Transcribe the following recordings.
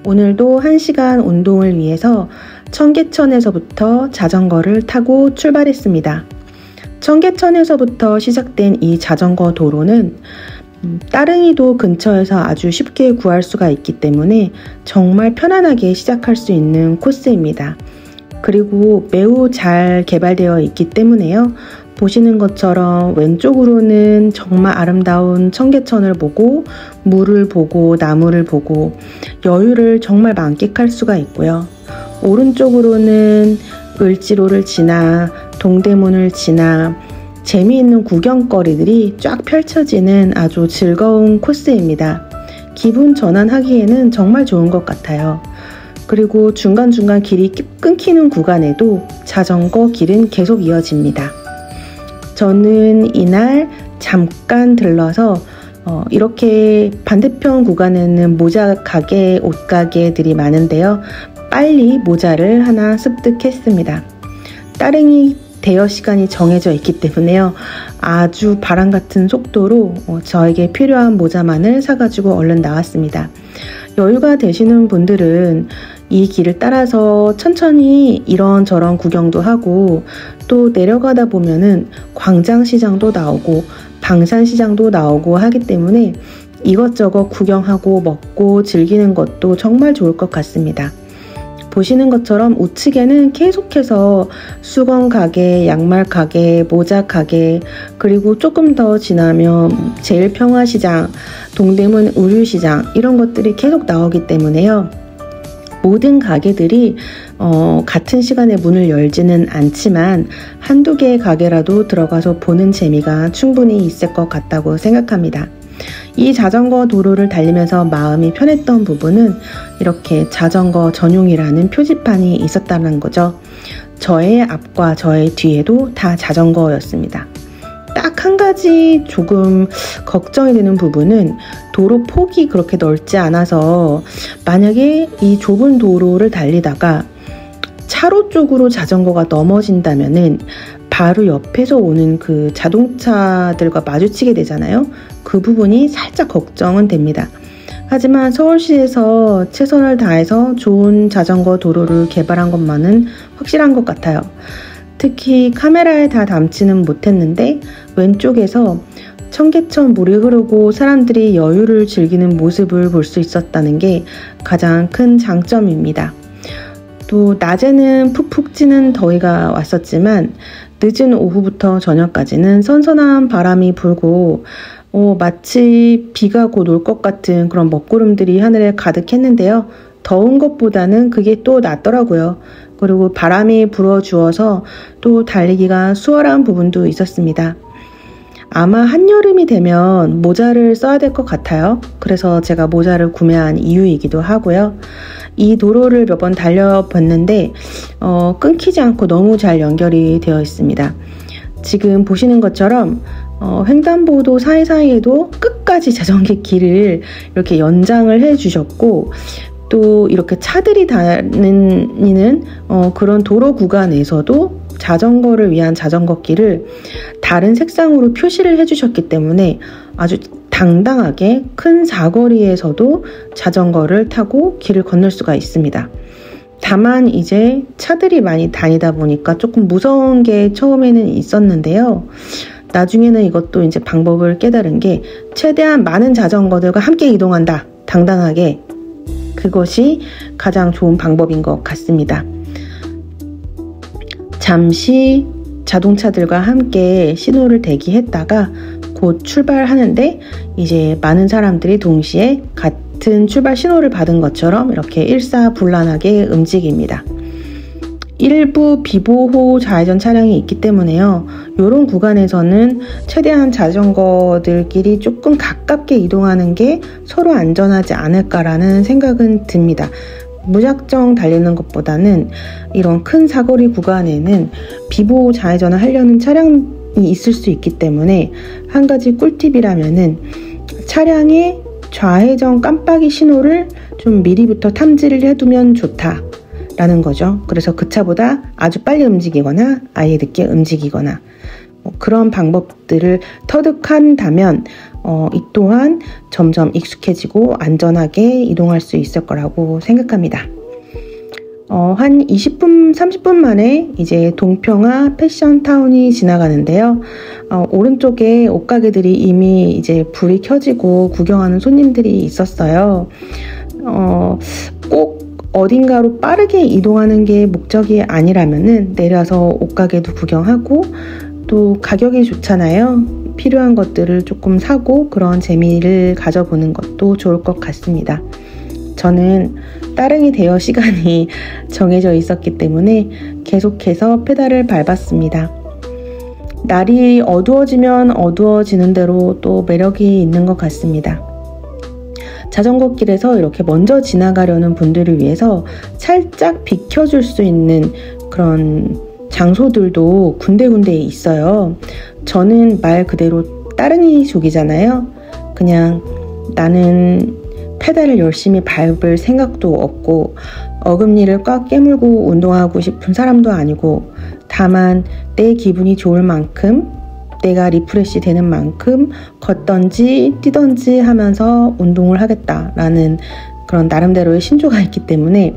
오늘도 1시간 운동을 위해서 청계천에서부터 자전거를 타고 출발했습니다. 청계천에서부터 시작된 이 자전거 도로는 따릉이도 근처에서 아주 쉽게 구할 수가 있기 때문에 정말 편안하게 시작할 수 있는 코스입니다. 그리고 매우 잘 개발되어 있기 때문에요. 보시는 것처럼 왼쪽으로는 정말 아름다운 청계천을 보고 물을 보고 나무를 보고 여유를 정말 만끽할 수가 있고요. 오른쪽으로는 을지로를 지나 동대문을 지나 재미있는 구경거리들이 쫙 펼쳐지는 아주 즐거운 코스입니다. 기분 전환하기에는 정말 좋은 것 같아요. 그리고 중간중간 길이 끊기는 구간에도 자전거 길은 계속 이어집니다. 저는 이날 잠깐 들러서 이렇게 반대편 구간에는 모자 가게, 옷 가게들이 많은데요. 빨리 모자를 하나 습득했습니다. 따릉이 대여 시간이 정해져 있기 때문에요. 아주 바람 같은 속도로 저에게 필요한 모자만을 사가지고 얼른 나왔습니다. 여유가 되시는 분들은 이 길을 따라서 천천히 이런저런 구경도 하고 또 내려가다 보면은 광장시장도 나오고 방산시장도 나오고 하기 때문에 이것저것 구경하고 먹고 즐기는 것도 정말 좋을 것 같습니다. 보시는 것처럼 우측에는 계속해서 수건 가게, 양말 가게, 모자 가게, 그리고 조금 더 지나면 제일평화시장, 동대문 의류시장 이런 것들이 계속 나오기 때문에요. 모든 가게들이 같은 시간에 문을 열지는 않지만 한두 개의 가게라도 들어가서 보는 재미가 충분히 있을 것 같다고 생각합니다. 이 자전거 도로를 달리면서 마음이 편했던 부분은 이렇게 자전거 전용이라는 표지판이 있었다는 거죠. 저의 앞과 저의 뒤에도 다 자전거였습니다. 딱 한 가지 조금 걱정이 되는 부분은 도로 폭이 그렇게 넓지 않아서 만약에 이 좁은 도로를 달리다가 차로 쪽으로 자전거가 넘어진다면은 바로 옆에서 오는 그 자동차들과 마주치게 되잖아요. 그 부분이 살짝 걱정은 됩니다. 하지만 서울시에서 최선을 다해서 좋은 자전거 도로를 개발한 것만은 확실한 것 같아요. 특히 카메라에 다 담지는 못했는데 왼쪽에서 청계천 물이 흐르고 사람들이 여유를 즐기는 모습을 볼 수 있었다는 게 가장 큰 장점입니다. 또 낮에는 푹푹 찌는 더위가 왔었지만 늦은 오후부터 저녁까지는 선선한 바람이 불고 마치 비가 곧 올 것 같은 그런 먹구름들이 하늘에 가득했는데요. 더운 것보다는 그게 또 낫더라고요. 그리고 바람이 불어주어서 또 달리기가 수월한 부분도 있었습니다. 아마 한여름이 되면 모자를 써야 될 것 같아요. 그래서 제가 모자를 구매한 이유이기도 하고요. 이 도로를 몇 번 달려봤는데 끊기지 않고 너무 잘 연결이 되어 있습니다. 지금 보시는 것처럼 횡단보도 사이사이에도 끝까지 자전거 길을 이렇게 연장을 해주셨고 또 이렇게 차들이 다니는 그런 도로 구간에서도 자전거를 위한 자전거 길을 다른 색상으로 표시를 해주셨기 때문에 아주 당당하게 큰 사거리에서도 자전거를 타고 길을 건널 수가 있습니다. 다만 이제 차들이 많이 다니다 보니까 조금 무서운 게 처음에는 있었는데요. 나중에는 이것도 이제 방법을 깨달은 게 최대한 많은 자전거들과 함께 이동한다. 당당하게. 그것이 가장 좋은 방법인 것 같습니다. 잠시 자동차들과 함께 신호를 대기했다가 곧 출발하는데 이제 많은 사람들이 동시에 같은 출발 신호를 받은 것처럼 이렇게 일사불란하게 움직입니다. 일부 비보호 좌회전 차량이 있기 때문에요. 이런 구간에서는 최대한 자전거들끼리 조금 가깝게 이동하는 게 서로 안전하지 않을까라는 생각은 듭니다. 무작정 달리는 것보다는 이런 큰 사거리 구간에는 비보호 좌회전을 하려는 차량이 있을 수 있기 때문에 한 가지 꿀팁이라면은 차량의 좌회전 깜빡이 신호를 좀 미리부터 탐지를 해두면 좋다 라는 거죠. 그래서 그 차보다 아주 빨리 움직이거나 아예 늦게 움직이거나 그런 방법들을 터득한다면 이 또한 점점 익숙해지고 안전하게 이동할 수 있을 거라고 생각합니다. 한 20분, 30분 만에 이제 동평화 패션타운이 지나가는데요. 오른쪽에 옷가게들이 이미 이제 불이 켜지고 구경하는 손님들이 있었어요. 꼭 어딘가로 빠르게 이동하는 게 목적이 아니라면은 내려서 옷가게도 구경하고 또 가격이 좋잖아요. 필요한 것들을 조금 사고 그런 재미를 가져보는 것도 좋을 것 같습니다. 저는 따릉이 대여 시간이 정해져 있었기 때문에 계속해서 페달을 밟았습니다. 날이 어두워지면 어두워지는 대로 또 매력이 있는 것 같습니다. 자전거 길에서 이렇게 먼저 지나가려는 분들을 위해서 살짝 비켜줄 수 있는 그런 장소들도 군데군데 있어요. 저는 말 그대로 따릉이족이잖아요. 그냥 나는 페달을 열심히 밟을 생각도 없고 어금니를 꽉 깨물고 운동하고 싶은 사람도 아니고 다만 내 기분이 좋을 만큼 내가 리프레시 되는 만큼 걷던지 뛰던지 하면서 운동을 하겠다라는 그런 나름대로의 신조가 있기 때문에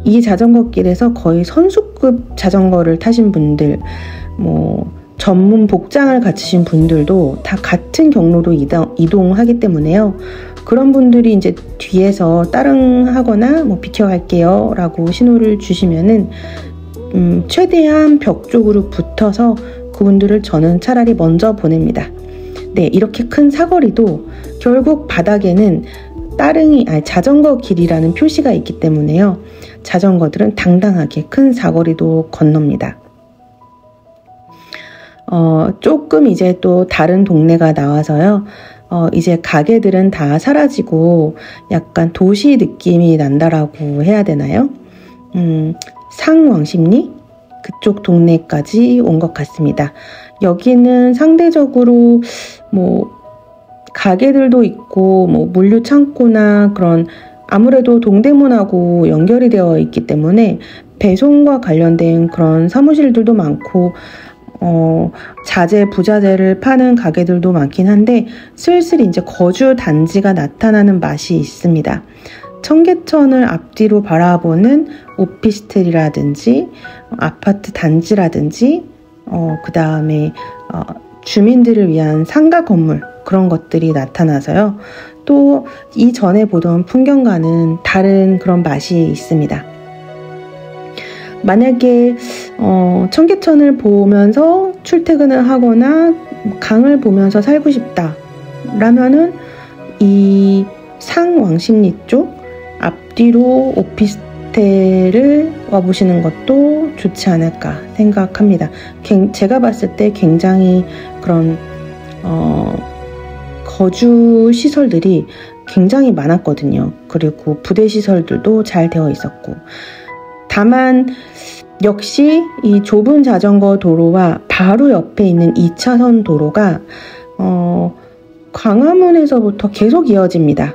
이 자전거 길에서 거의 선수급 자전거를 타신 분들, 전문 복장을 갖추신 분들도 다 같은 경로로 이동하기 때문에요. 그런 분들이 이제 뒤에서 따릉하거나 비켜갈게요 라고 신호를 주시면은 최대한 벽 쪽으로 붙어서 그분들을 저는 차라리 먼저 보냅니다. 네, 이렇게 큰 사거리도 결국 바닥에는 자전거 길이라는 표시가 있기 때문에요. 자전거들은 당당하게 큰 사거리도 건넙니다. 조금 이제 또 다른 동네가 나와서요. 이제 가게들은 다 사라지고 약간 도시 느낌이 난다라고 해야 되나요? 상왕십리? 그쪽 동네까지 온 것 같습니다. 여기는 상대적으로 가게들도 있고 물류 창고나 그런 아무래도 동대문하고 연결이 되어 있기 때문에 배송과 관련된 그런 사무실들도 많고 자재, 부자재를 파는 가게들도 많긴 한데 슬슬 이제 거주 단지가 나타나는 맛이 있습니다. 청계천을 앞뒤로 바라보는 오피스텔이라든지 아파트 단지라든지 그 다음에 주민들을 위한 상가 건물 그런 것들이 나타나서요. 또 이전에 보던 풍경과는 다른 그런 맛이 있습니다. 만약에 청계천을 보면서 출퇴근을 하거나 강을 보면서 살고 싶다 라면은 이 상왕십리 쪽 앞뒤로 오피스텔을 와보시는 것도 좋지 않을까 생각합니다. 제가 봤을 때 굉장히 그런 거주 시설들이 굉장히 많았거든요. 그리고 부대 시설들도 잘 되어 있었고 다만 역시 이 좁은 자전거 도로와 바로 옆에 있는 2차선 도로가 광화문에서부터 계속 이어집니다.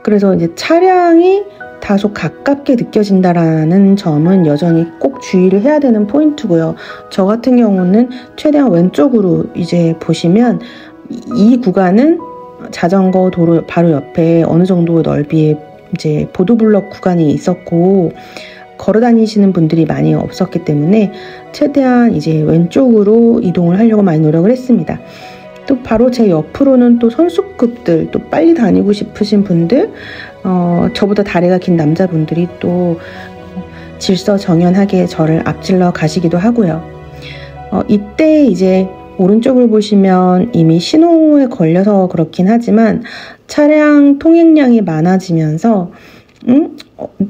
그래서 이제 차량이 다소 가깝게 느껴진다라는 점은 여전히 꼭 주의를 해야 되는 포인트고요. 저 같은 경우는 최대한 왼쪽으로 이제 보시면 이 구간은 자전거 도로 바로 옆에 어느 정도 넓이의 이제 보도블럭 구간이 있었고 걸어 다니시는 분들이 많이 없었기 때문에 최대한 이제 왼쪽으로 이동을 하려고 많이 노력을 했습니다. 또 바로 제 옆으로는 또 선수급들, 또 빨리 다니고 싶으신 분들, 저보다 다리가 긴 남자분들이 또 질서정연하게 저를 앞질러 가시기도 하고요. 이때 이제 오른쪽을 보시면 이미 신호에 걸려서 그렇긴 하지만 차량 통행량이 많아지면서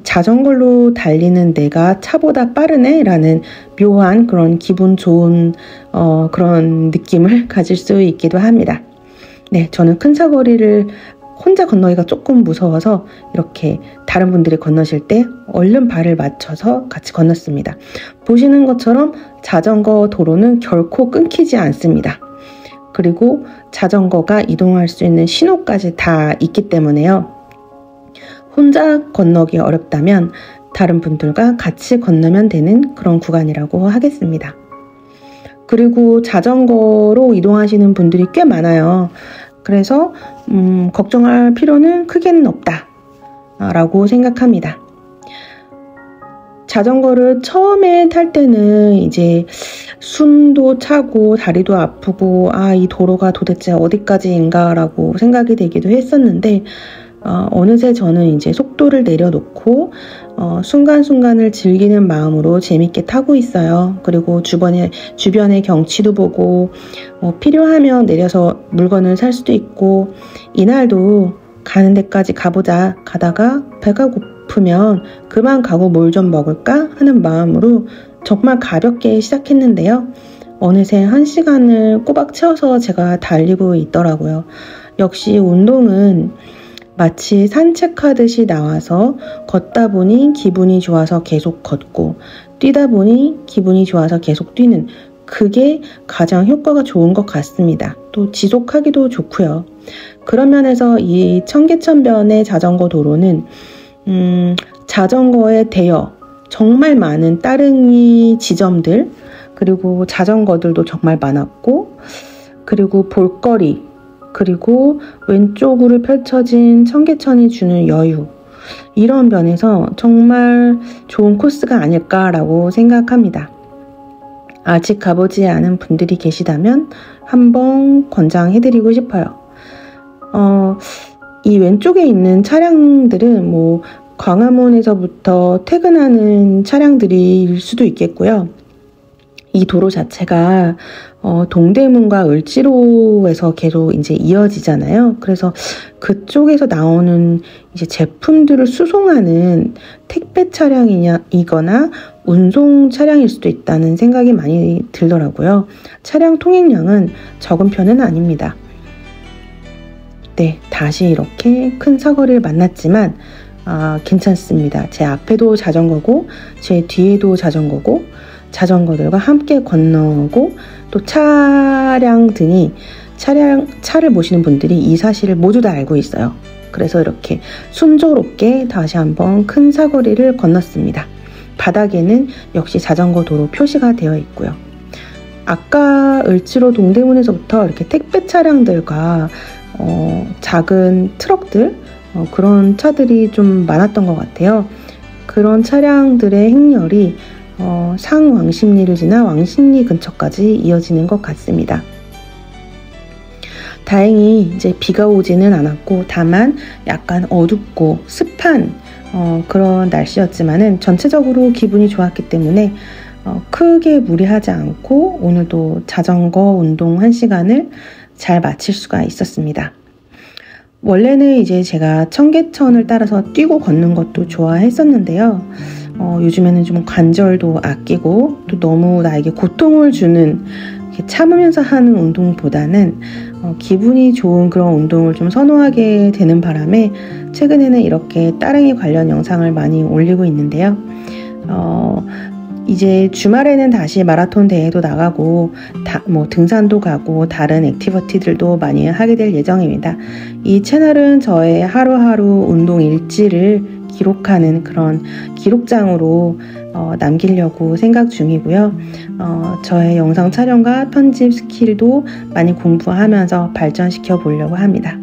자전거로 달리는 내가 차보다 빠르네 라는 묘한 그런 기분 좋은 그런 느낌을 가질 수 있기도 합니다. 네, 저는 큰 사거리를 혼자 건너기가 조금 무서워서 이렇게 다른 분들이 건너실 때 얼른 발을 맞춰서 같이 건넜습니다. 보시는 것처럼 자전거 도로는 결코 끊기지 않습니다. 그리고 자전거가 이동할 수 있는 신호까지 다 있기 때문에요. 혼자 건너기 어렵다면 다른 분들과 같이 건너면 되는 그런 구간이라고 하겠습니다. 그리고 자전거로 이동하시는 분들이 꽤 많아요. 그래서 걱정할 필요는 크게는 없다 라고 생각합니다. 자전거를 처음에 탈 때는 이제 숨도 차고 다리도 아프고 이 도로가 도대체 어디까지인가 라고 생각이 되기도 했었는데 어느새 저는 이제 속도를 내려놓고 순간순간을 즐기는 마음으로 재밌게 타고 있어요. 그리고 주변의 경치도 보고 필요하면 내려서 물건을 살 수도 있고 이날도 가는 데까지 가보자 가다가 배가 고프면 그만 가고 뭘 좀 먹을까 하는 마음으로 정말 가볍게 시작했는데요. 어느새 1시간을 꼬박 채워서 제가 달리고 있더라고요. 역시 운동은 마치 산책하듯이 나와서 걷다 보니 기분이 좋아서 계속 걷고 뛰다 보니 기분이 좋아서 계속 뛰는 그게 가장 효과가 좋은 것 같습니다. 또 지속하기도 좋고요. 그런 면에서 이 청계천변의 자전거 도로는 자전거에 대여 정말 많은 따릉이 지점들 그리고 자전거들도 정말 많았고 그리고 볼거리 그리고 왼쪽으로 펼쳐진 청계천이 주는 여유 이런 면에서 정말 좋은 코스가 아닐까라고 생각합니다. 아직 가보지 않은 분들이 계시다면 한번 권장해드리고 싶어요. 이 왼쪽에 있는 차량들은 광화문에서부터 퇴근하는 차량들일 수도 있겠고요. 이 도로 자체가 동대문과 을지로에서 계속 이제 이어지잖아요. 그래서 그쪽에서 나오는 이제 제품들을 수송하는 택배 차량이거나 운송 차량일 수도 있다는 생각이 많이 들더라고요. 차량 통행량은 적은 편은 아닙니다. 네, 다시 이렇게 큰 사거리를 만났지만 괜찮습니다. 제 앞에도 자전거고 제 뒤에도 자전거고 자전거들과 함께 건너고 또 차를 모시는 분들이 이 사실을 모두 다 알고 있어요. 그래서 이렇게 순조롭게 다시 한번 큰 사거리를 건넜습니다. 바닥에는 역시 자전거 도로 표시가 되어 있고요. 아까 을지로 동대문에서부터 이렇게 택배 차량들과 작은 트럭들 그런 차들이 좀 많았던 것 같아요. 그런 차량들의 행렬이 상왕십리를 지나 왕십리 근처까지 이어지는 것 같습니다. 다행히 이제 비가 오지는 않았고 다만 약간 어둡고 습한 그런 날씨였지만은 전체적으로 기분이 좋았기 때문에 크게 무리하지 않고 오늘도 자전거 운동 1시간을 잘 마칠 수가 있었습니다. 원래는 이제 제가 청계천을 따라서 뛰고 걷는 것도 좋아했었는데요. 요즘에는 좀 관절도 아끼고 또 너무 나에게 고통을 주는 참으면서 하는 운동보다는 기분이 좋은 그런 운동을 좀 선호하게 되는 바람에 최근에는 이렇게 따릉이 관련 영상을 많이 올리고 있는데요. 이제 주말에는 다시 마라톤 대회도 나가고 등산도 가고 다른 액티비티들도 많이 하게 될 예정입니다. 이 채널은 저의 하루하루 운동 일지를 기록하는 그런 기록장으로 남기려고 생각 중이고요. 저의 영상 촬영과 편집 스킬도 많이 공부하면서 발전시켜 보려고 합니다.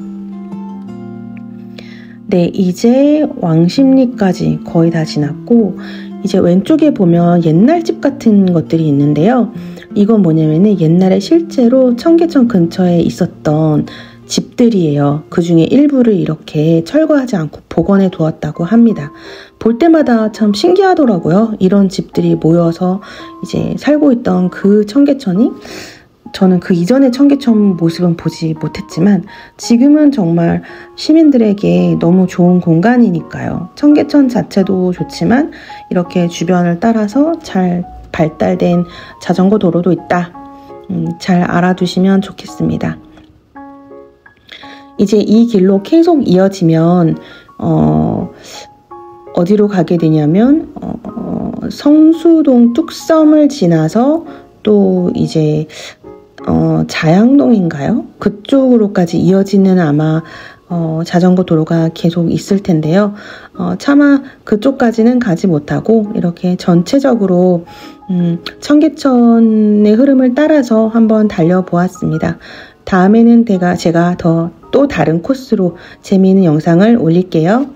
네, 이제 왕십리까지 거의 다 지났고 이제 왼쪽에 보면 옛날 집 같은 것들이 있는데요. 이건 뭐냐면은 옛날에 실제로 청계천 근처에 있었던 집들이에요. 그 중에 일부를 이렇게 철거하지 않고 복원해 두었다고 합니다. 볼 때마다 참 신기하더라고요. 이런 집들이 모여서 이제 살고 있던 그 청계천이 저는 그 이전의 청계천 모습은 보지 못했지만 지금은 정말 시민들에게 너무 좋은 공간이니까요. 청계천 자체도 좋지만 이렇게 주변을 따라서 잘 발달된 자전거 도로도 있다. 잘 알아두시면 좋겠습니다. 이제 이 길로 계속 이어지면 어디로 가게 되냐면 성수동 뚝섬을 지나서 또 이제 자양동인가요? 그쪽으로까지 이어지는 아마 자전거 도로가 계속 있을 텐데요. 차마 그쪽까지는 가지 못하고 이렇게 전체적으로 청계천의 흐름을 따라서 한번 달려보았습니다. 다음에는 제가 또 다른 코스로 재미있는 영상을 올릴게요.